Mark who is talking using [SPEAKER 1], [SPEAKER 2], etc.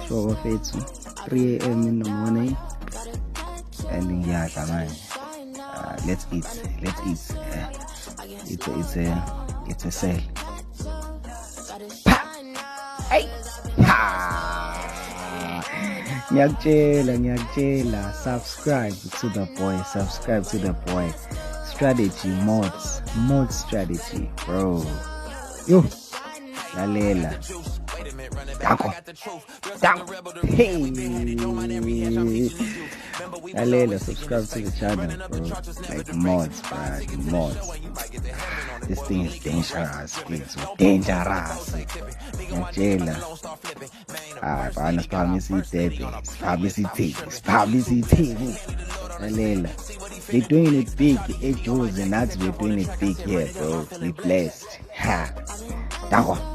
[SPEAKER 1] So it's 3 a.m. in the morning, and yeah, let's eat. It's a sale. Hey. Ngiyakutshela, subscribe to the boy. Strategy mod strategy, bro. Yo, lalela. Danko. Hey. Lalela, subscribe to the channel, bro. Like mods, bro. Mods. This thing is dangerous. It's dangerous. Ngiyakutshela. Bana publicity. Lalela. They're doing it big, Joes and that's we're doing it big here, bro. We blessed. Ha. Danko.